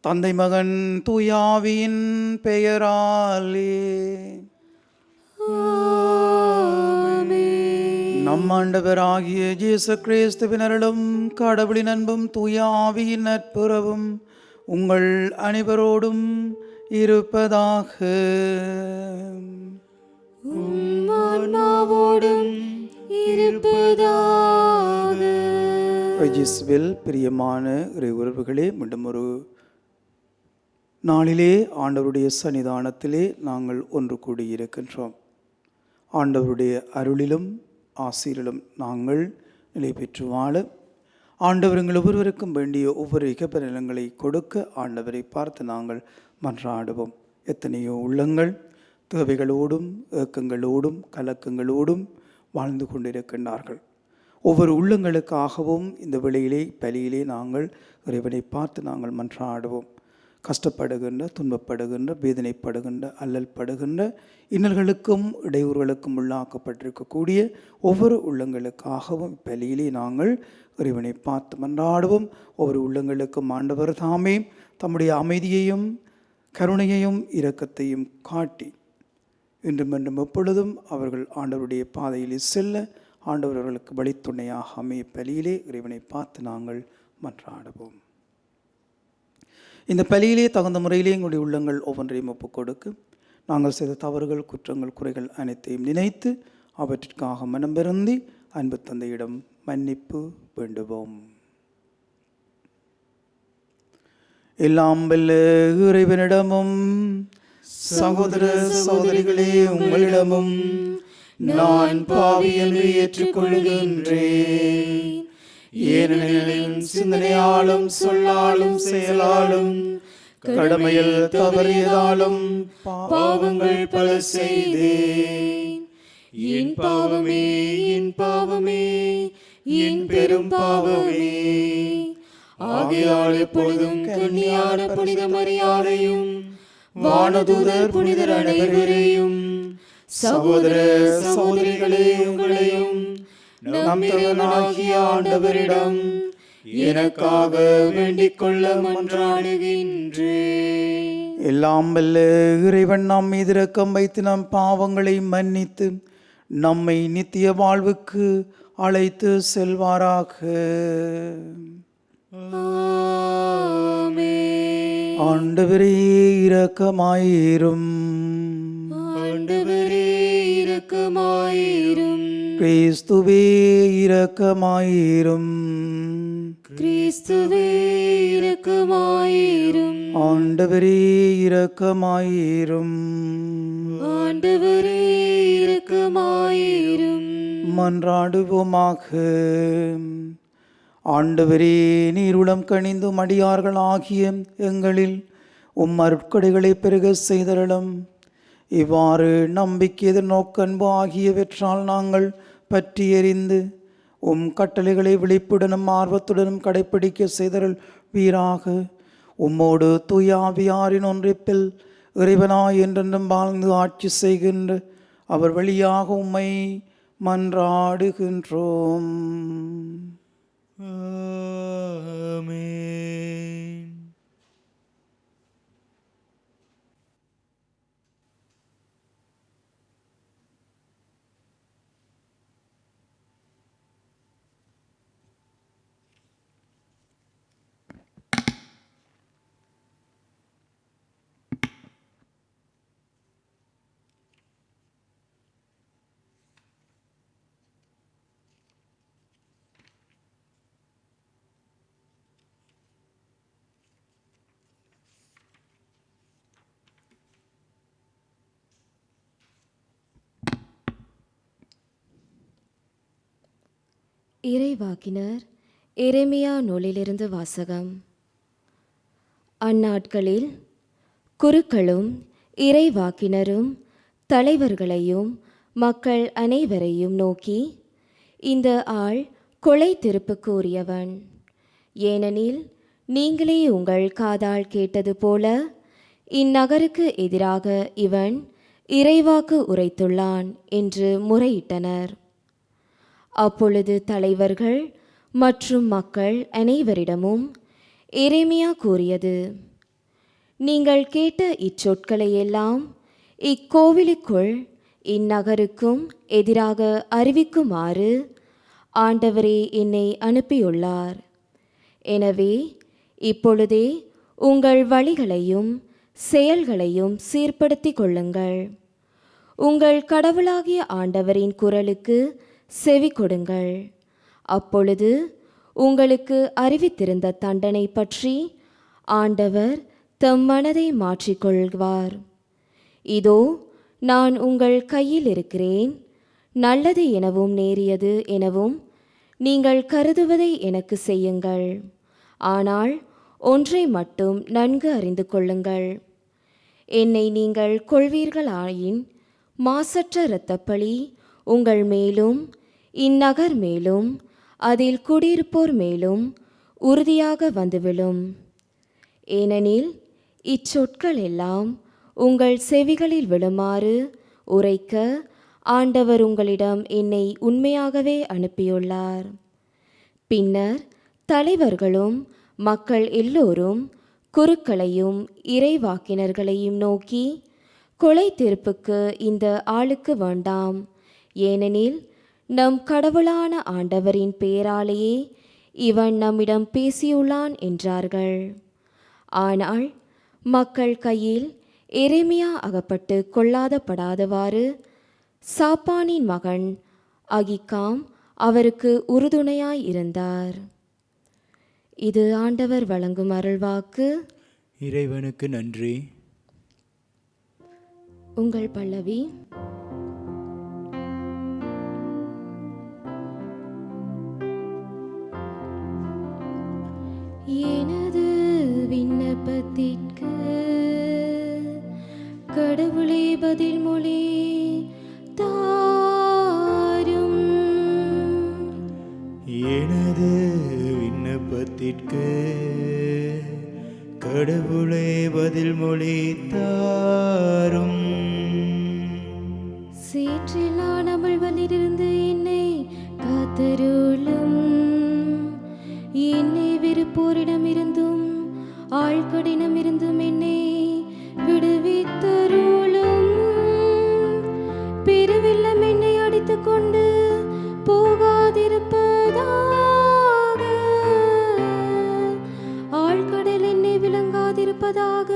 தந்தை மகன் தூயாவியின் பெயராலே. நம் ஆண்டவராகிய இயேசு கிறிஸ்துவின் அருளும் கடவுளின் அன்பும் தூயாவியின் நட்புறவும் உங்கள் அனைவரோடும் இருப்பதாக. பிரியமான உறவுகளே, மீண்டும் ஒரு நாளிலே ஆண்டவருடைய சன்னிதானத்திலே நாங்கள் ஒன்று கூடியிருக்கின்றோம். ஆண்டவருடைய அருளிலும் ஆசீரிலும் நாங்கள் நிலை பெற்று வாழ ஆண்டவர் எங்கள் ஒவ்வொருவருக்கும் வேண்டிய ஒவ்வொரு இகப்பலன்களை கொடுக்க ஆண்டவரை பார்த்து நாங்கள் மன்றாடுவோம். எத்தனையோ உள்ளங்கள் தேவைகளோடும் ஏக்கங்களோடும் கலக்கங்களோடும் வாழ்ந்து கொண்டிருக்கின்றார்கள். ஒவ்வொரு உள்ளங்களுக்காகவும் இந்த வேளையிலே பலியிலே நாங்கள் இறைவனை பார்த்து நாங்கள் மன்றாடுவோம். கஷ்டப்படுகின்ற, துன்பப்படுகின்ற, வேதனைப்படுகின்ற, அல்லல் படுகின்ற, இன்னல்களுக்கும் இடையூறுகளுக்கும் உள்ளாக்கப்பட்டிருக்கக்கூடிய ஒவ்வொரு உள்ளங்களுக்காகவும் பலியிலே நாங்கள் இறைவனை பார்த்து மன்றாடுவோம். ஒவ்வொரு உள்ளங்களுக்கும் ஆண்டவர் தாமே தம்முடைய அமைதியையும் கருணையையும் இரக்கத்தையும் காட்டி இன்றும் என்றும் எப்பொழுதும் அவர்கள் ஆண்டவருடைய பாதையிலே செல்ல ஆண்டவர் அவர்களுக்கு வழித்துணையாக அமைய பலியிலே இறைவனை பார்த்து நாங்கள் மன்றாடுவோம். இந்த பலியிலே தகுந்த முறையிலே எங்களுடைய உள்ளங்கள் ஒவ்வொன்றையும் ஒப்புக் கொடுக்க நாங்கள் செய்த தவறுகள், குற்றங்கள், குறைகள் அனைத்தையும் நினைத்து அவற்றிற்காக மனம் வருந்தி அன்பு தந்தையிடம் மன்னிப்பு வேண்டுவோம். எல்லாம் வல்ல இறைவனிடமும் சகோதர சகோதரிகளே உங்களிடமும் நான் பாவி என்று ஏற்றுக்கொள்கின்றேன். ஏனெனில் சிந்தனையாலும் சொல்லாலும் செயலாலும் கடமையில் தவறியதாலும் பாவங்கள் பல செய்தேன். என் பாவமே, என் பாவமே, என் பெரும் பாவமே. ஆகையால் எப்பொழுதும் கன்னியான புனித மரியாதையும் வானதூதர் புனிதர் அனைவரையும் சகோதர சகோதரிகளே உங்களையும் நம் தேவனாகிய ஆண்டவரிடம் எனக்காக வேண்டிக் கொள்ள மன்றாடுகின்றேன். எல்லாம் வல்ல இறைவன் நம் மீது இரக்கம் வைத்து நம் பாவங்களை மன்னித்து நம்மை நித்திய வாழ்வுக்கு அழைத்து செல்வாராக. ஆண்டவரே இரக்கமாயிரும். ஆண்டவரே இரக்கமாயிரும். கிறிஸ்துவே இரக்கமாயிரும். கிறிஸ்துவே இரக்கமாயிரும். ஆண்டவரே இரக்கமாயிரும். ஆண்டவரே இரக்கமாயிரும். மன்றாடுவோமாக. ஆண்டவரே, நீருளம் கனிந்தும் அடியார்கள் ஆகிய எங்களில் அருட்கொடைகளை பெருக செய்தருளும். இவ்வாறு நம்பிக்கை, எதிர்நோக்கு, அன்பு ஆகியவற்றால் நாங்கள் பற்றி எறிந்து கட்டளைகளை விழிப்புடனும் ஆர்வத்துடனும் கடைப்பிடிக்க செய்தருள் வீராக. உம்மோடு தூயாவியாரின் ஒன்றிப்பில் இறைவனாய் என்றென்றும் வாழ்ந்து ஆட்சி செய்கின்ற அவர் வழியாக உம்மை மன்றாடுகின்றோம். ஆமென். இறைவாக்கினர் எரேமியா நூலிலிருந்து வாசகம். அந்நாட்களில் குருக்களும் இறைவாக்கினரும் தலைவர்களையும் மக்கள் அனைவரையும் நோக்கி, இந்த ஆள் கொலை திருப்புக்கு உரியவன். ஏனெனில் நீங்களே உங்கள் காதால் கேட்டது போல இந்நகருக்கு எதிராக இவன் இறைவாக்கு உரைத்துள்ளான் என்று முறையிட்டனர். அப்பொழுது தலைவர்கள் மற்றும் மக்கள் அனைவரிடமும் எரேமியா கூறியது, நீங்கள் கேட்ட இச்சொற்களை எல்லாம் இக்கோவிலுக்குள் இந்நகருக்கும் எதிராக அறிவிக்குமாறு ஆண்டவரே என்னை அனுப்பியுள்ளார். எனவே இப்பொழுதே உங்கள் வழிகளையும் செயல்களையும் சீர்படுத்திக் கொள்ளுங்கள். உங்கள் கடவுளாகிய ஆண்டவரின் குரலுக்கு செவி கொடுங்கள். அப்பொழுது உங்களுக்கு அறிவித்திருந்த தண்டனை பற்றி ஆண்டவர் தம் மனதை மாற்றிக்கொள்வார். இதோ நான் உங்கள் கையில் இருக்கிறேன். நல்லது எனவும் நேரியது எனவும் நீங்கள் கருதுவதை எனக்கு செய்யுங்கள். ஆனால் ஒன்றை மட்டும் நன்கு அறிந்து கொள்ளுங்கள். என்னை நீங்கள் கொள்வீர்களாயின் மாசற்ற இரத்தப்பழி உங்கள் மேலும் இந்நகர் மேலும் அதில் குடியிருப்போர் மேலும் உறுதியாக வந்துவிழும். ஏனெனில் இச்சொற்கள் எல்லாம் உங்கள் செவிகளில் விழுமாறு உரைக்க ஆண்டவர் உங்களிடம் என்னை உண்மையாகவே அனுப்பியுள்ளார். பின்னர் தலைவர்களும் மக்கள் எல்லோரும் குருக்களையும் இறைவாக்கினர்களையும் நோக்கி, கொலை தீர்ப்புக்கு இந்த ஆளுக்கு வேண்டாம், ஏனெனில் நம் கடவுளான ஆண்டவரின் பெயராலேயே இவன் நம்மிடம் பேசியுள்ளான் என்றார்கள். ஆனால் மக்கள் கையில் எரேமியா அகப்பட்டு கொல்லாதபடாதவாறு சாப்பானின் மகன் அகிக்காம் அவருக்கு உறுதுணையாய் இருந்தார். இது ஆண்டவர் வழங்கும் அருள்வாக்கு. இறைவனுக்கு நன்றி. உங்கள் பல்லவி. எனது விண்ணப்பத்திற்கு கடவுளே பதில் மொழி தாரும். எனது விண்ணப்பத்திற்கு கடவுளே பதில் மொழி தாரும். சேற்றில்லான அமல்வலிலிருந்து என்னை காத்தருளும். என்னை வெறுப்போரிடமிருந்தும் ஆழ்கடினமிருந்தும் என்னை விடுவித்தருளும். பெருவெள்ளம் என்னை அடித்துக் கொண்டு போகாதிருப்பதாக, ஆழ்கடல் என்னை விளங்காதிருப்பதாக,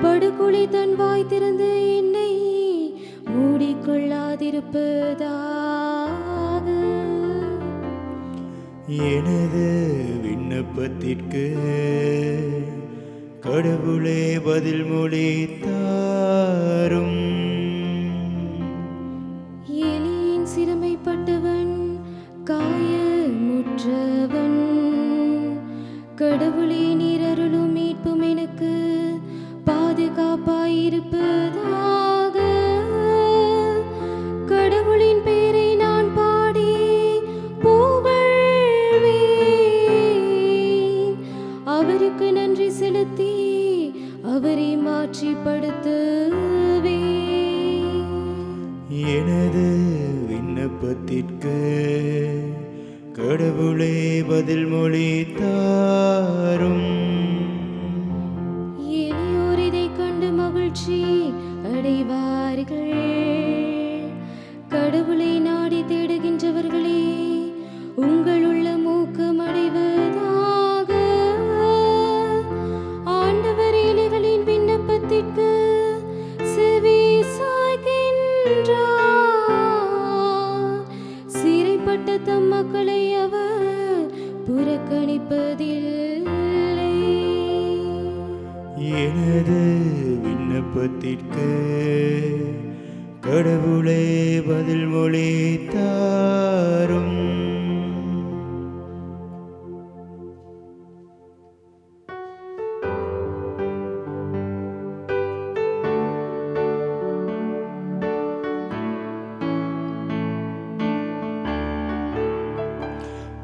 படுகொலை தன் வாய் திறந்து என்னை மூடிக்கொள்ளாதிருப்பதாக. எனது விண்ணப்பத்திற்கு கடவுளே பதில் மொழி தாரும். எலியின் சிறுமைப்பட்டவன் காயமுற்றவன், கடவுளே நீர் அருளும் மீட்பும் எனக்கு பாதுகாப்பாயிருப்பதாக. கடவுளின் பெயரை நான் பாடி புகழ்வேன். அவருக்கு நன்றி செலுத்தி அவரை மாற்றிப்படுத்துவேன். எனது விண்ணப்பத்திற்கு கடவுளே பதில் மொழி தாரும். எளியோர் இதை கண்டு மகிழ்ச்சி அடைவார்கள். கடவுளை நாடி தேடுகின்றவர்களே, உங்கள் உள்ளம் ஊக்கமடைவதாக. ஆண்டவர் ஏழைகளின் விண்ணப்பத்திற்கு செவி சாய்க்கின்றார். சிறைப்பட்ட தம் மக்களை அவர் புறக்கணிப்பதில்லை. எனது விண்ணப்பத்திற்கு கடவுளே பதில் மொழி தாரும்.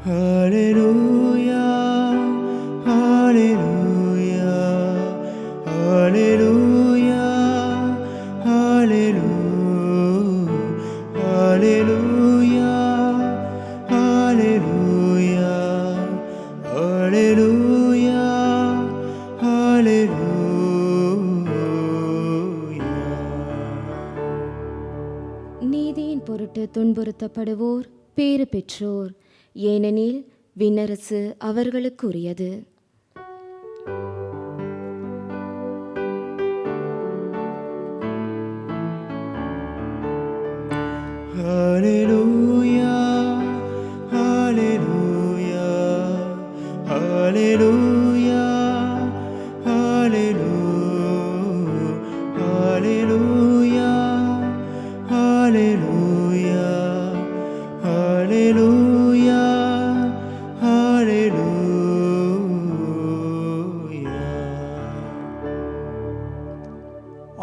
ஹல்லேலூயா, ஹல்லேலூயா, ஹல்லேலூயா, ஹல்லேலூயா, ஹல்லேலூயா, பொருட்டு துன்புறுத்தப்படுவோர் பேறு பெற்றோர், ஏனெனில் விண்ணரசு அவர்களுக்குரியது. ஹalleluya ஹalleluya ஹalleluya ஹalleluya ஹalleluya ஹalleluya ஹalleluya ஹalleluya.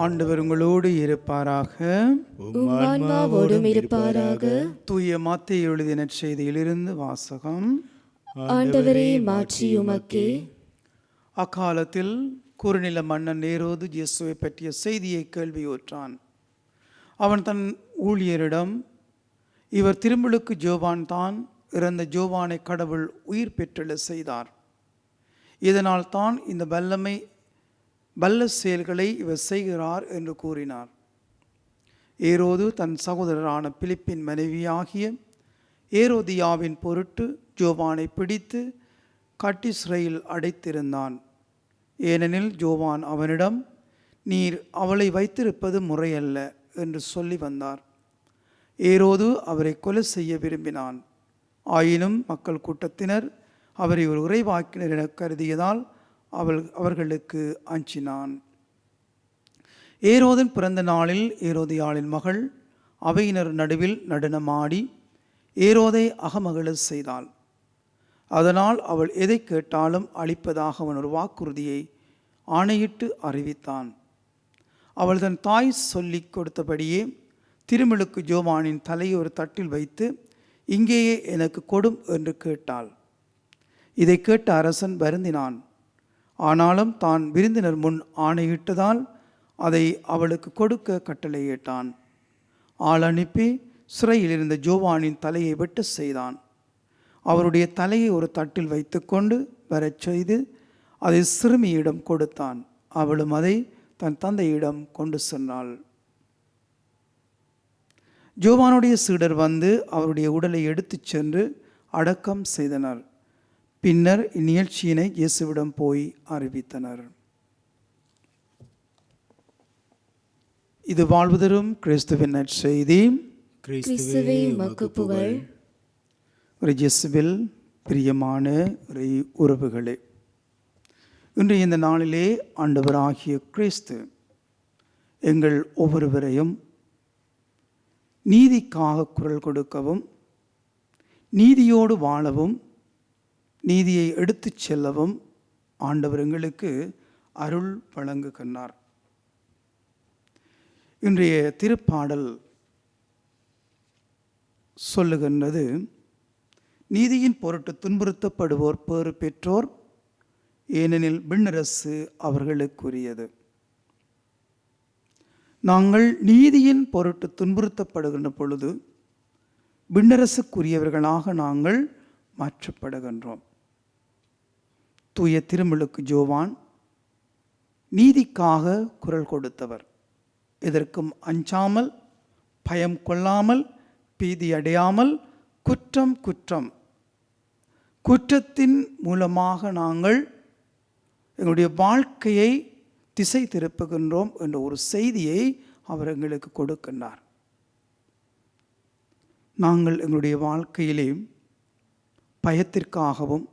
ஆண்டவர் உங்களோடு இருப்பாராக. உம் ஆன்மாவோடும் இருப்பாராக. தூய மத்தேயு எழுதிய நற்செய்தியிலிருந்து வாசகம். ஆண்டவரே, மாட்சி உமக்கே. அக்காலத்தில் குறுநில மன்னன் ஏரோது இயேசுவை பற்றிய செய்தியை கேள்வியுற்றான். அவன் தன் ஊழியரிடம், இவர் திருமுழுக்கு ஜோவான் தான், இறந்த ஜோவானை கடவுள் உயிர் பெற்றெழ செய்தார். இதனால் தான் இந்த வல்ல செயல்களை இவர் செய்கிறார் என்று கூறினார். ஏரோது தன் சகோதரரான பிலிப்பின் மனைவியாகிய ஏரோதியாவின் பொருட்டு ஜோவானை பிடித்து கட்டி சிறையில் அடைத்திருந்தான். ஏனெனில் ஜோவான் அவனிடம், நீர் அவளை வைத்திருப்பது முறையல்ல என்று சொல்லி வந்தார். ஏரோது அவரை கொலை செய்ய விரும்பினான். ஆயினும் மக்கள் கூட்டத்தினர் அவரை ஒரு உறைவாக்கினர் என கருதியதால் அவர்களுக்கு அஞ்சினான். ஏரோதின் பிறந்த நாளில் ஏரோதியாளின் மகள் அவையினர் நடுவில் நடனமாடி ஏரோதை அகமகிழ செய்தாள். அதனால் அவள் எதை கேட்டாலும் அளிப்பதாக அவன் ஒரு வாக்குறுதியை ஆணையிட்டு அறிவித்தான். அவள் தன் தாய் சொல்லி கொடுத்தபடியே திருமுழுக்கு ஜோவானின் தலையை ஒரு தட்டில் வைத்து, இங்கேயே எனக்கு கொடும் என்று கேட்டாள். இதை கேட்ட அரசன் வருந்தினான். ஆனாலும் தான் விருந்தினர் முன் ஆணையிட்டதால் அதை அவளுக்கு கொடுக்க கட்டளையிட்டான். ஆள் அனுப்பி சிறையில் இருந்த ஜோவானின் தலையை வெட்ட செய்தான். அவருடைய தலையை ஒரு தட்டில் வைத்து கொண்டு வரச் செய்து அதை சிறுமியிடம் கொடுத்தான். அவளும் அதை தன் தந்தையிடம் கொண்டு சென்றாள். ஜோவானுடைய சீடர் வந்து அவருடைய உடலை எடுத்துச் சென்று அடக்கம் செய்தனர். பின்னர் இந்நிகழ்ச்சியினை இயேசுவிடம் போய் அறிவித்தனர். இது வாழ்வு தரும் கிறிஸ்துவின் நற்செய்தி. கிறிஸ்துவே உமக்கு புகழ். இயேசுவில் பிரியமான உறவுகளே, இன்று இந்த நாளிலே ஆண்டவராகிய கிறிஸ்து எங்கள் ஒவ்வொருவரையும் நீதிக்காக குரல் கொடுக்கவும், நீதியோடு வாழவும், நீதியை எடுத்துச் செல்லவும் ஆண்டவர் எங்களுக்கு அருள் வழங்குகின்றார். இன்றைய திருப்பாடல் சொல்லுகின்றது, நீதியின் பொருட்டு துன்புறுத்தப்படுவோர் பேறு பெற்றோர், ஏனெனில் விண்ணரசு அவர்களுக்குரியது. நாங்கள் நீதியின் பொருட்டு துன்புறுத்தப்படுகின்ற பொழுது விண்ணரசுக்குரியவர்களாக நாங்கள் மாற்றப்படுகின்றோம். தூய திருமுழுக்கு ஜோவான் நீதிக்காக குரல் கொடுத்தவர். எதற்கும் அஞ்சாமல், பயம் கொள்ளாமல், பீதி அடையாமல், குற்றத்தின் மூலமாக நாங்கள் எங்களுடைய வாழ்க்கையை திசை திருப்புகின்றோம் என்ற ஒரு செய்தியை அவர் எங்களுக்கு கொடுக்கின்றார். நாங்கள் எங்களுடைய வாழ்க்கையிலே பயத்திற்காகவும்,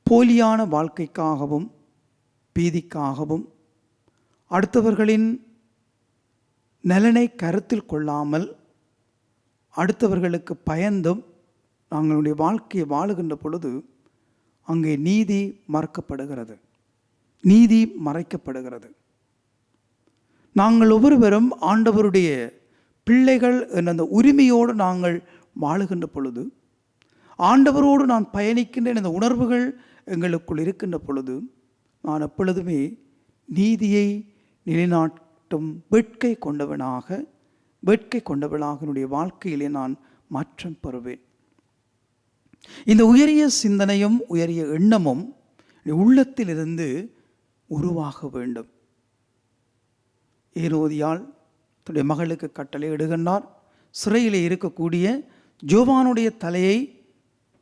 போலியான வாழ்க்கைக்காகவும், பீதிக்காகவும், அடுத்தவர்களின் நலனை கருத்தில் கொள்ளாமல், அடுத்தவர்களுக்கு பயந்தும் நாங்களுடைய வாழ்க்கையை வாழுகின்ற பொழுது அங்கே நீதி மறக்கப்படுகிறது, நீதி மறைக்கப்படுகிறது. நாங்கள் ஒவ்வொருவரும் ஆண்டவருடைய பிள்ளைகள் என்ற அந்த உரிமையோடு நாங்கள் வாழுகின்ற பொழுது, ஆண்டவரோடு நான் பயணிக்கின்ற இந்த உணர்வுகள் எங்களுக்குள் இருக்கின்ற பொழுது, நான் எப்பொழுதுமே நீதியை நிலைநாட்டும் வேட்கை கொண்டவளாக என்னுடைய வாழ்க்கையிலே நான் மாற்றம் பெறுவேன். இந்த உயரிய சிந்தனையும் உயரிய எண்ணமும் உள்ளத்திலிருந்து உருவாக வேண்டும். ஏரோதியாள் தன்னுடைய மகளுக்கு கட்டளை இடுகின்றார். சிறையில் இருக்கக்கூடிய ஜோவானுடைய தலையை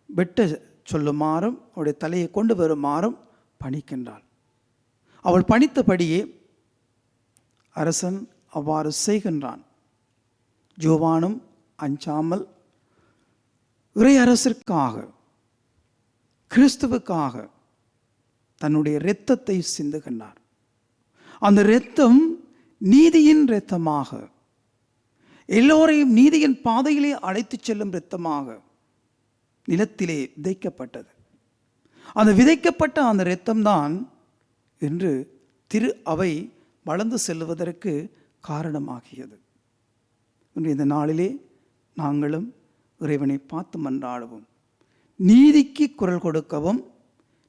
வெட்ட சொல்லுமாறும் அவருடைய தலையை கொண்டு வருமாறும் பணிக்கின்றாள். அவள் பணித்தபடியே அரசன் அவ்வாறு செய்கின்றான். ஜோவானும் அஞ்சாமல் இறை அரசிற்காக, கிறிஸ்துவுக்காக தன்னுடைய இரத்தத்தை சிந்துகின்றார். அந்த இரத்தம் நீதியின் இரத்தமாக, எல்லோரையும் நீதியின் பாதையிலே அழைத்துச் செல்லும் இரத்தமாக நிலத்திலே விதைக்கப்பட்டது. அந்த விதைக்கப்பட்ட அந்த இரத்தம்தான் இன்று திரு அவை வளர்ந்து செல்வதற்கு காரணமாகியது. இன்று இந்த நாளிலே நாங்களும் இறைவனை பார்த்து மன்றாடவும், நீதிக்கு குரல் கொடுக்கவும்,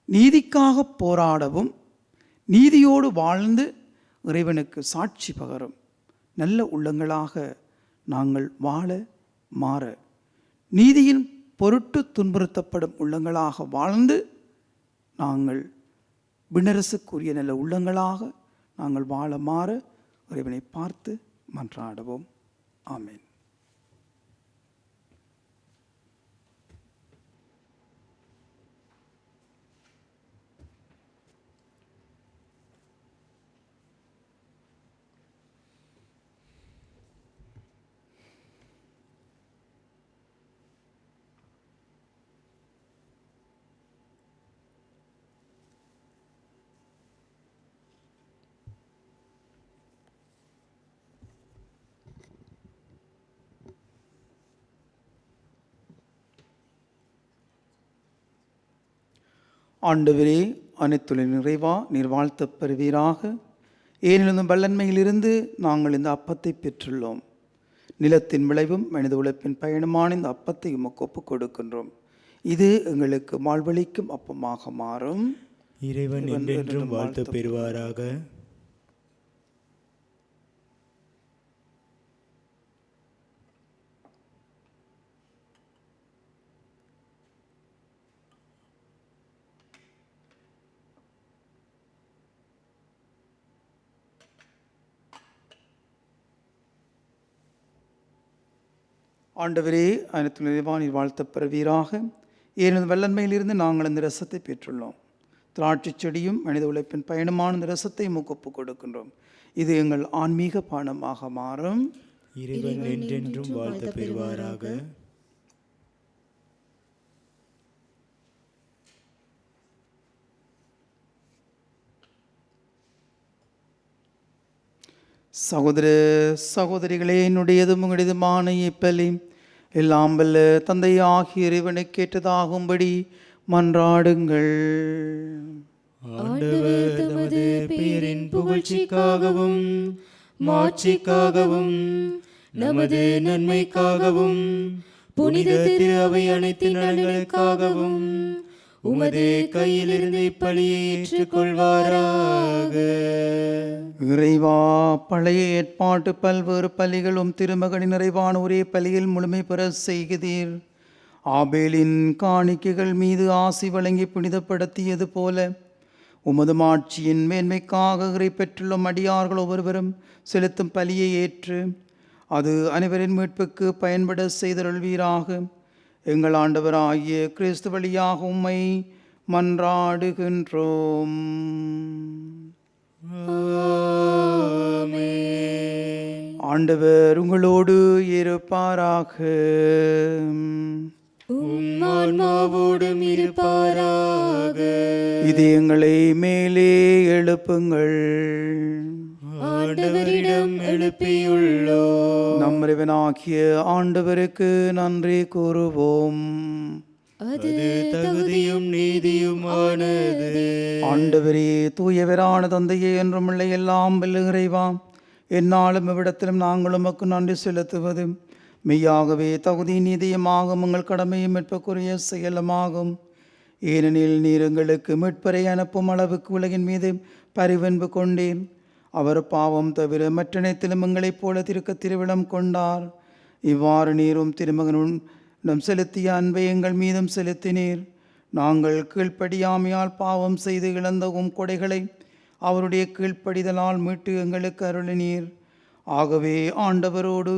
நீதிக்காக போராடவும், நீதியோடு வாழ்ந்து இறைவனுக்கு சாட்சி பகரும் நல்ல உள்ளங்களாக நாங்கள் வாழ மாற, நீதியின் பொருட்டு துன்புறுத்தப்படும் உள்ளங்களாக வாழ்ந்து நாங்கள் விண்ணரசுக்குரிய நல்ல உள்ளங்களாக நாங்கள் வாழ மாற இறைவனை பார்த்து மன்றாடுவோம். ஆமென். ஆண்டவரே, அனைத்துலகின் நிறைவா நீர் வாழ்த்தப் பெறுவீராக. ஏனிலும் வல்லன்மையிலிருந்து நாங்கள் இந்த அப்பத்தை பெற்றுள்ளோம். நிலத்தின் விளைவும் மனித உழைப்பின் பயணமான இந்த அப்பத்தை உமக்கு ஒப்புக் கொடுக்கின்றோம். இது எங்களுக்கு வாழ்வளிக்கும் அப்பமாக மாறும். இறைவன் என்றென்றும் வாழ்த்தப் பெறுவாராக. ஆண்டவரே, அனைத்து நிறைவா நீர் வாழ்த்தப் பெறுவீராக. ஏனெனில் வல்லன்மையிலிருந்து நாங்கள் இந்த ரசத்தை பெற்றுள்ளோம். திராட்சை செடியும் மனித உழைப்பின் பயணமான இந்த ரசத்தை உமக்கு ஒப்புக் கொடுக்கின்றோம். இது எங்கள் ஆன்மீக பானமாக மாறும். இறைவன் என்றென்றும் வாழ்த்தப் பெறுவாராக. சகோதர சகோதரிகளே, என்னுடையதும் உங்களுடையதுமான இப்பலி எல்லாம் வல்ல தந்தை ஆகிய இறைவனை கேட்டதாகும்படி மன்றாடுங்கள். ஆண்டவர் தமது பேரின் புகழ்ச்சிக்காகவும் மாட்சிக்காகவும் நமது நன்மைக்காகவும் புனித திரு அவை அனைத்தின் நலன்களுக்காகவும் உமது கையிலிருந்து இப்பலியை ஏற்றுக்கொள்வாராக. இறைவா, பழைய ஏற்பாட்டு பல்வேறு பலிகளும் திருமகனின் நிறைவான ஒரே பலியில் முழுமை பெற செய்கிறீர். ஆபேலின் காணிக்கைகள் மீது ஆசி வழங்கி புனிதப்படுத்தியது போல உமது மாட்சியின் மேன்மைக்காக இறை பெற்றுள்ள அடியார்கள் ஒவ்வொருவரும் செலுத்தும் பலியை ஏற்று அது அனைவரின் மீட்புக்கு பயன்பட செய்தருள்வீராக. எங்கள் ஆண்டவராகிய கிறிஸ்து வழியாக உம்மை மன்றாடுகின்றோம். ஆண்டவர் உங்களோடு இருப்பாராக. உம் ஆன்மாவோடும் இருப்பாராக. இதயங்களை மேலே எழுப்புங்கள். ஆண்டவரிடம் எழுப்பியுள்ளோம். நம் இறைவனாகிய ஆண்டவருக்கு நன்றி கூறுவோம். அது தகுதியும் நீதியுமானது. ஆண்டவரே, தூயவரான தந்தையே, என்றும் உள்ள எல்லாம் வல்ல இறைவா, எந்நாளும் இவ்விடத்திலும் நாங்கள் உமக்கு நன்றி செலுத்துவது மெய்யாகவே தகுதி நீதியுமாகும், உங்கள் கடமையும் மீட்புக்குரிய செயலுமாகும். ஏனெனில் நீர் எங்களுக்கு மீட்பரை அனுப்பும் அளவுக்கு உலகின் மீது பரிவன்பு கொண்டேன். அவர் பாவம் தவிர மற்றனைத்திலும் எங்களைப் போல திருவிழம் கொண்டார். இவ்வாறு நீரும் திருமகனும் செலுத்திய அன்பை எங்கள் மீதும் செலுத்தினீர். நாங்கள் கீழ்ப்படியாமையால் பாவம் செய்து இழந்தவும் கொடைகளை அவருடைய கீழ்ப்படிதலால் மீட்டு எங்களுக்கு அருளினீர். ஆகவே ஆண்டவரோடு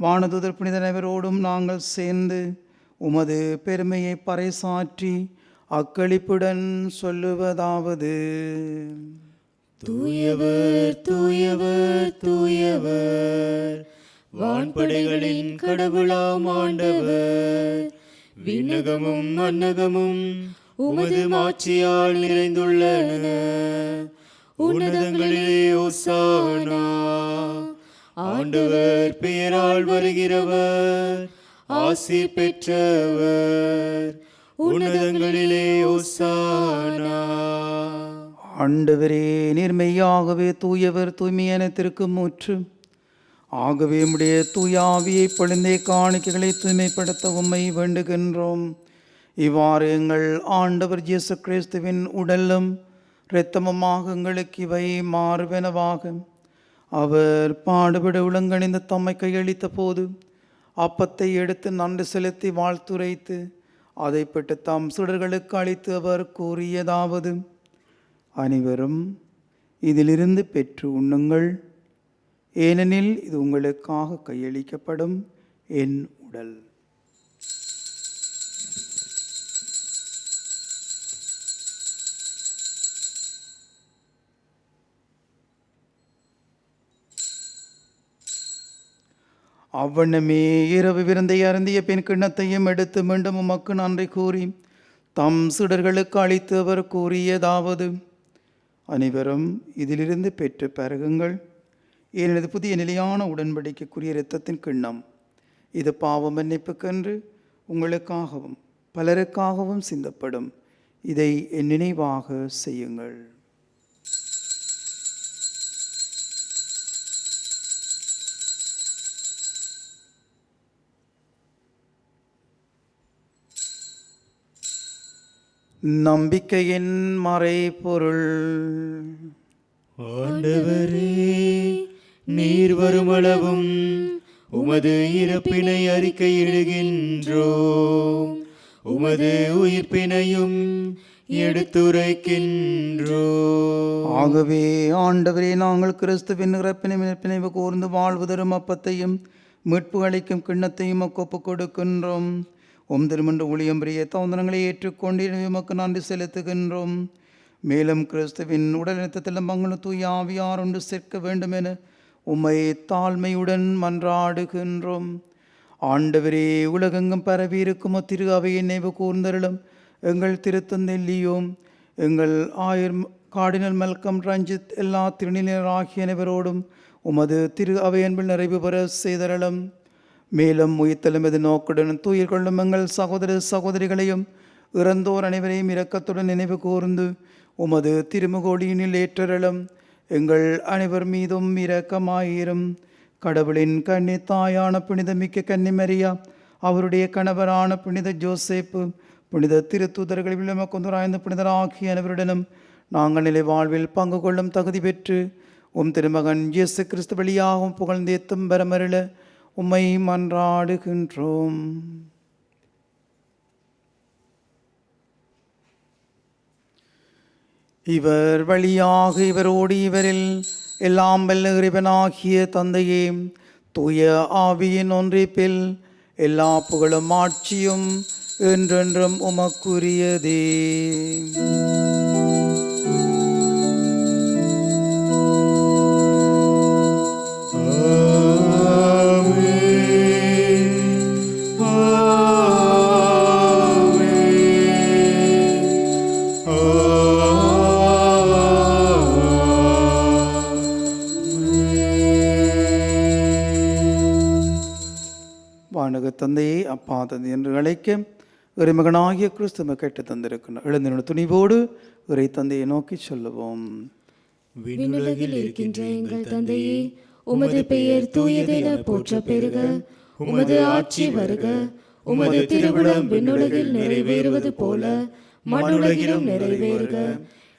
வானதுதர் புனிதனவரோடும் நாங்கள் சேர்ந்து உமது பெருமையை பறைசாற்றி அக்களிப்புடன் சொல்லுவதாவது: தூயவர் தூயவர் தூயவர், வான்படைகளின் கடவுளாம் ஆண்டவர். விண்ணகமும் மன்னகமும் உமது மாட்சியால் நிறைந்துள்ளன. உன்னதங்களிலே ஓசானா. ஆண்டவர் பெயரால் வருகிறவர் ஆசி பெற்றவர். உன்னதங்களிலே ஓசானா. ஆண்டவரே, நீர்மையாகவே தூயவர், தூய்மையானத்திற்கு மூற்று. ஆகவே உம்முடைய தூய ஆவியை பொழிந்தே காணிக்கைகளை தூய்மைப்படுத்த உம்மை வேண்டுகின்றோம். இவ்வாறு எங்கள் ஆண்டவர் இயேசு கிறிஸ்துவின் உடலும் இரத்தமுமாக எங்களுக்கு இவை மாறுவனவாக. அவர் பாடுபட உளங்கணிந்து தம்மை கையளித்த போது அப்பத்தை எடுத்து நன்றி செலுத்தி வாழ்த்துரைத்து அதை பெற்று தம் சுடர்களுக்கு அளித்து அவர் கூறியதாவது: அனைவரும் இதிலிருந்து பெற்று உண்ணுங்கள், ஏனெனில் இது உங்களுக்காக கையளிக்கப்படும் என் உடல். அவ்வண்ணமே இரவு விருந்தை அருந்திய பின் கிண்ணத்தையும் எடுத்து மீண்டும் உமக்கு நன்றி கூறி தம் சீடர்களுக்கு அளித்து அவர் கூறியதாவது: அனைவரும் இதிலிருந்து பெற்று பருகுங்கள், ஏனெனது புதிய நிலையான உடன்படிக்கைக்குரிய இரத்தத்தின் கிண்ணம். இது பாவ மன்னிப்புக்கென்று உங்களுக்காகவும் பலருக்காகவும் சிந்தப்படும். இதை என் நினைவாக செய்யுங்கள். நம்பிக்கையின் மறைபொருள். ஆண்டவரே, நீர் வருமளவும் உமது இறப்பினை அறிக்கையிடுகின்றோம், உமது உயிர்ப்பினையும் எடுத்துரைக்கின்றோம். ஆகவே ஆண்டவரே, நாங்கள் கிறிஸ்துவின் இறப்பினை கூர்ந்து வாழ்வு தரும் அப்பத்தையும் மீட்பு அளிக்கும் கிண்ணத்தையும் ஒப்புக் கொடுக்கின்றோம். உம் திருமன்ற ஊழியம் பிரிய தோந்தனங்களை ஏற்றுக்கொண்டு உமக்கு நன்றி செலுத்துகின்றோம். மேலும் கிறிஸ்துவின் உடல் நிறுத்தத்திலும் பங்கு தூய ஆவியார் ஒன்று சேர்க்க வேண்டும் என உம்மை தாழ்மையுடன் மன்றாடுகின்றோம். ஆண்டவரே, உலகெங்கும் பரவி இருக்கும் திரு அவையை நினைவு கூர்ந்தருளும். எங்கள் திருத்தந்தெல்லியோம், எங்கள் கார்டினல் மல்கம் ரஞ்சித், எல்லா திருநிலையர் ஆகிய அனைவரோடும் உமது திரு அவை அன்பில் நிறைவு பெற செய்தருளும். மேலும் உயிர்த்தலும் எது நோக்குடன் தூயிர் கொள்ளும் எங்கள் சகோதர சகோதரிகளையும் இறந்தோர் அனைவரையும் இரக்கத்துடன் நினைவு கூர்ந்து உமது திருமுகொடியினில் ஏற்றருளும். எங்கள் அனைவர் மீதும் இரக்கமாயிரும். கடவுளின் கன்னி தாயான புனித மிக்க கன்னிமரியா, அவருடைய கணவரான புனித ஜோசேப்பு, புனித திருத்தூதர்கள் விளமக்குந்தராய்ந்த புனிதர் ஆகிய அனைவருடனும் நாங்கள் நிலை வாழ்வில் பங்கு கொள்ளும் தகுதி பெற்று உம் திருமகன் இயேசு கிறிஸ்து வழியாகவும் புகழ்ந்தேத்தும் பெறமருள உம்மை மன்றாடுகின்றோம். இவர் வழியாக இவரோடு இவரில் எல்லாம் வல்ல இறைவனாகிய தந்தையே, தூய ஆவியின் ஒன்றிப்பில் எல்லா புகழும் ஆட்சியும் என்றென்றும் உமக்குரியதே. தந்தையை அப்பா தந்தை என்று அழைக்க இறைமகனாகிய கிறிஸ்துவ கேட்டு தந்திருக்கிறார். எழுந்தின துணிவோடு இறை தந்தையை நோக்கி சொல்லுவோம். விண்ணுலகில் இருக்கின்ற எங்கள் தந்தையே, உமது பெயர் தூயதென போற்ற பெருக, உமது ஆட்சி வருக, உமது திருவிழம் விண்ணுலகில் நிறைவேறுவது போல மண்ணுலகிலும் நிறைவேறுக.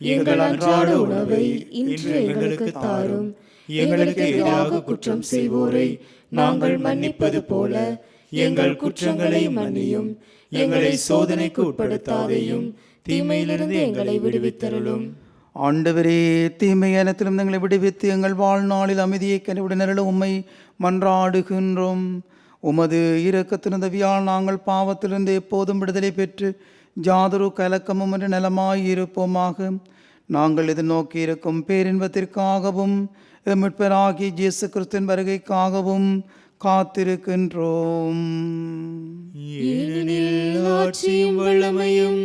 எங்கள் அன்றாட உணவை இன்று எங்களுக்கு தாரும். எங்களுக்கு எதிராக குற்றம் செய்வோரை நாங்கள் மன்னிப்பது போல எங்கள் குற்றங்களை மன்னியும். எங்களை சோதனைக்கு உட்படுத்தாதையும், தீமையிலிருந்து எங்களை விடுவித்தருளும். ஆண்டவரே, தீமை அனைத்திலும் எங்களை விடுவித்து எங்கள் வாழ்நாளில் அமைதியை கனிவுடன் உம்மை மன்றாடுகின்றோம். உமது இரக்கத்தின் உதவியால் நாங்கள் பாவத்திலிருந்து எப்போதும் விடுதலை பெற்று ஜாதொரு கலக்கமும் என்று நலமாயிருப்போமாக. நாங்கள் எதிர்நோக்கி இருக்கும் பேரின்பத்திற்காகவும் மீட்பராகிய இயேசு கிறிஸ்துவின் வருகைக்காகவும் காத்திருக்கின்றோம். ஏனெனில் ஆட்சியும் வல்லமையும்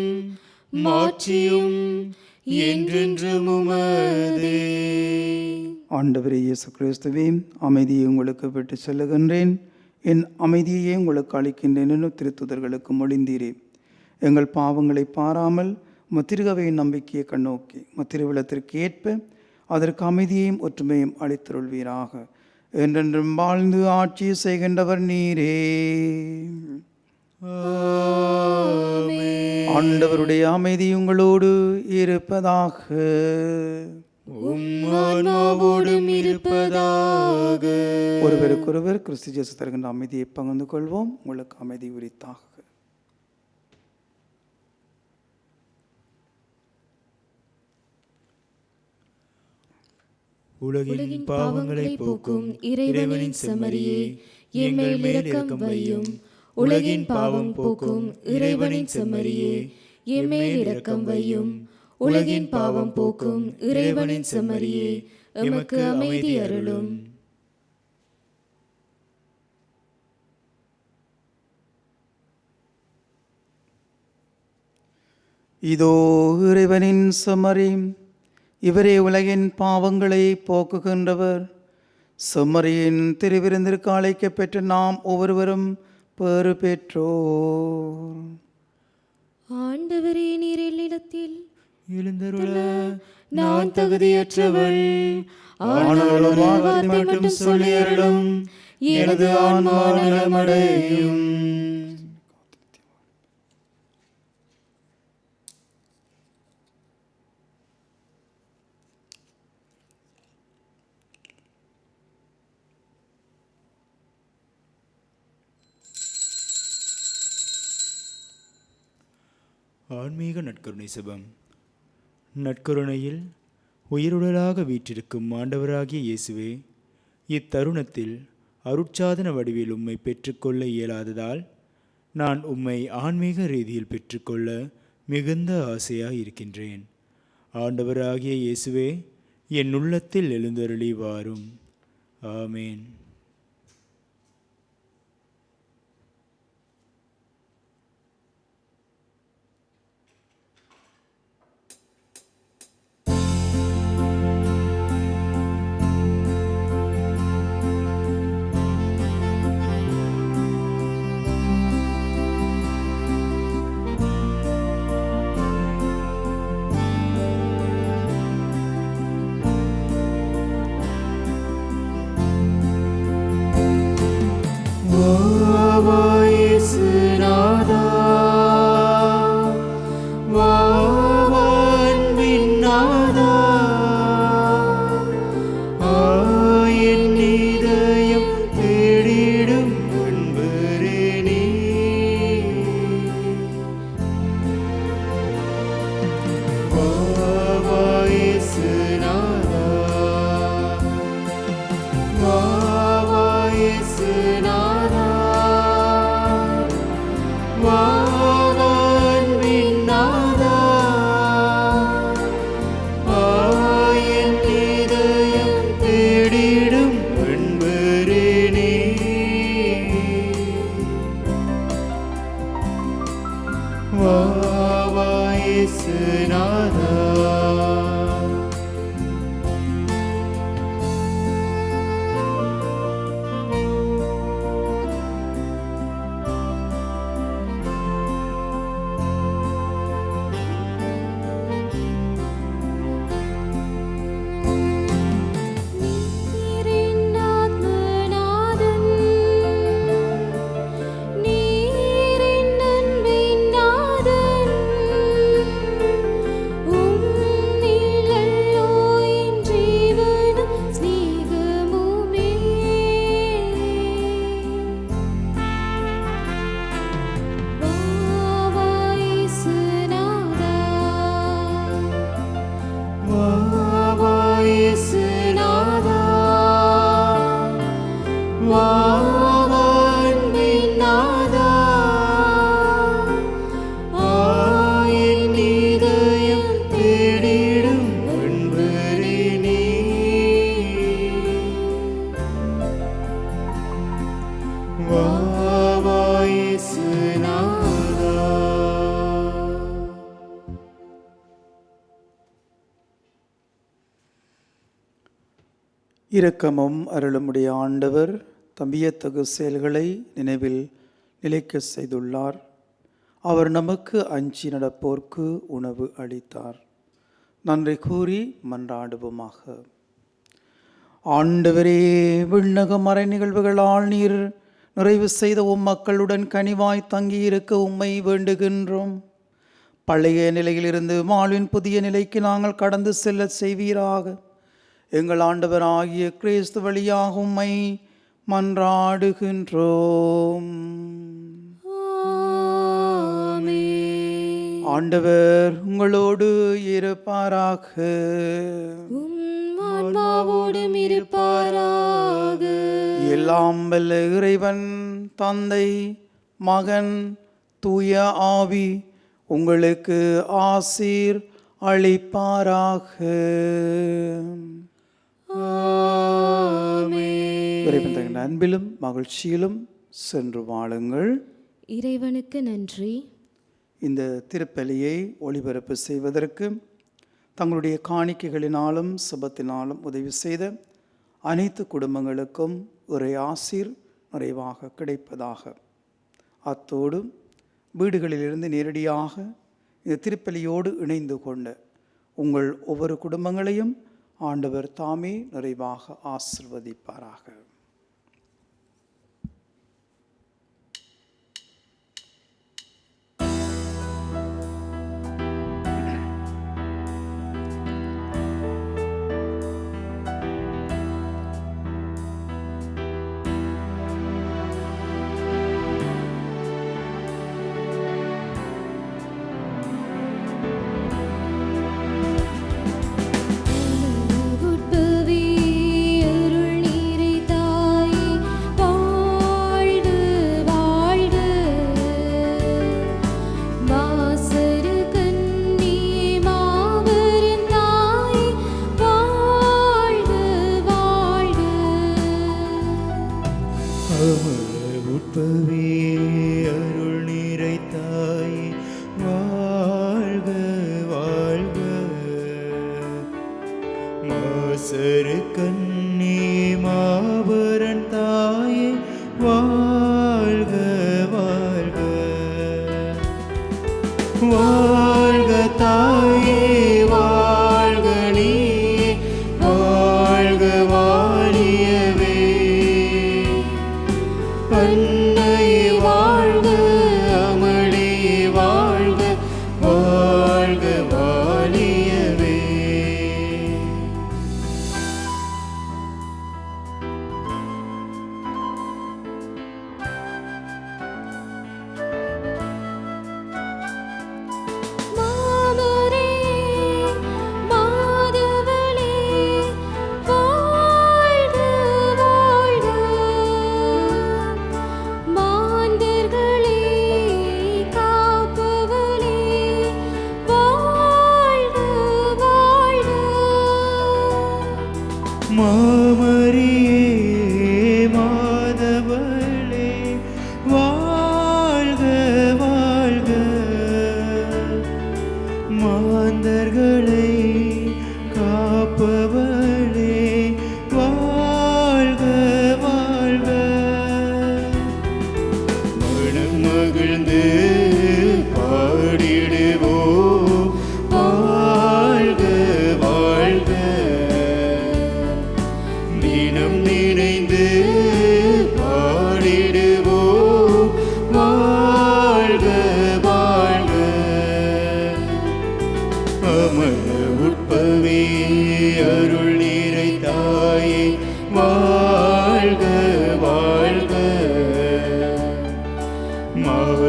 மாட்சியும் என்றென்றும் உமதே. ஆண்டவரே இயேசு கிறிஸ்துவே, அமைதியை உங்களுக்கு விட்டு செல்லுகின்றேன், என் அமைதியையே உங்களுக்கு அளிக்கின்றேன் என்று திருத்துதர்களுக்கு மொழிந்தீரே. எங்கள் பாவங்களை பாராமல் முத்திருகவையின் நம்பிக்கையை கண்ணோக்கி முத்திருவிழத்திற்கு ஏற்ப அதற்கு அமைதியையும் ஒற்றுமையும் அளித்தருள்வீராக. என்றென்றும் வாழ்ந்து ஆட்சி செய்கின்றவர் நீரே. ஆண்டவருடைய அமைதி உங்களோடு இருப்பதாக. உம்மாவோடும் இருப்பதாக. ஒருவருக்கொருவர் கிறிஸ்து இயேசு தருகின்ற அமைதியை பகிர்ந்து கொள்வோம். உங்களுக்கு அமைதி உரித்தாக. உலகின் பாவங்களை போக்கும் இறைவனின் செம்மறியே, எங்கள் மேல் இரக்கம் வையும். உலகின் பாவம் போக்கும் இறைவனின் செம்மறியே, என் மேல் இரக்கம் வையும். உலகின் பாவம் போக்கும் இறைவனின் செம்மறியே, எமக்கு அமைதி அருளும். இதோ இறைவனின் செம்மறி, இவரே உலகின் பாவங்களை போக்குகின்றவர். செம்மறியின் திருவிருந்திற்கு அழைக்கப்பெற்ற நாம் ஒவ்வொருவரும் பேறு பெற்றோர். ஆண்டவரே, நீர் என்னிடத்தில் எழுந்தருள நான் தகுதியற்றவள். ஆனாலும் வார்த்தை மட்டும் சொல்லி அருளும், எனது ஆன்மா நலமடையும். ஆன்மீக நற்கருணை செபம். நற்கருணையில் உயிருடலாக வீற்றிருக்கும் ஆண்டவராகிய இயேசுவே, இத்தருணத்தில் அருட்சாதன வடிவில் உம்மை பெற்றுக்கொள்ள இயலாததால் நான் உம்மை ஆன்மீக ரீதியில் பெற்றுக்கொள்ள மிகுந்த ஆசையாக இருக்கின்றேன். ஆண்டவராகிய இயேசுவே, என் உள்ளத்தில் எழுந்தருளி வாரும். ஆமேன். இரக்கமும் அருளுமுடைய ஆண்டவர் தம்பியத்தகு செயல்களை நினைவில் நிலைக்க செய்துள்ளார். அவர் நமக்கு அஞ்சி நடப்போர்க்கு உணவு அளித்தார். நன்றி கூறி மன்றாடுவோமாக. ஆண்டவரே, விண்ணக மறை நிகழ்வுகளால் நீர் நிறைவு செய்த மக்களுடன் கனிவாய் தங்கியிருக்க உம்மை வேண்டுகின்றோம். பழைய நிலையிலிருந்து வாழ்வின் புதிய நிலைக்கு நாங்கள் கடந்து செல்ல செய்வீராக. எங்கள் ஆண்டவர் ஆகிய கிறிஸ்து வழியாக உம்மை மன்றாடுகின்றோம். ஆண்டவர் உங்களோடு இருப்பாராக. ஆன்மாவோடும் இருப்பாராக. எல்லாம் வல்ல இறைவன் தந்தை, மகன், தூய ஆவி உங்களுக்கு ஆசீர் அளிப்பாராக. இறைவன் தங்கள் அன்பிலும் மகிழ்ச்சியிலும் சென்று வாழுங்கள். இறைவனுக்கு நன்றி. இந்த திருப்பலியை ஒளிபரப்பு செய்வதற்கு தங்களுடைய காணிக்கைகளினாலும் சுபத்தினாலும் உதவி செய்த அனைத்து குடும்பங்களுக்கும் ஒரு ஆசீர் நிறைவாக கிடைப்பதாக. அத்தோடு வீடுகளிலிருந்து நேரடியாக இந்த திருப்பலியோடு இணைந்து கொண்ட உங்கள் ஒவ்வொரு குடும்பங்களையும் ஆண்டவர் தாமே நிறைவாக ஆசிர்வதிப்பாராக.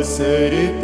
மாசரு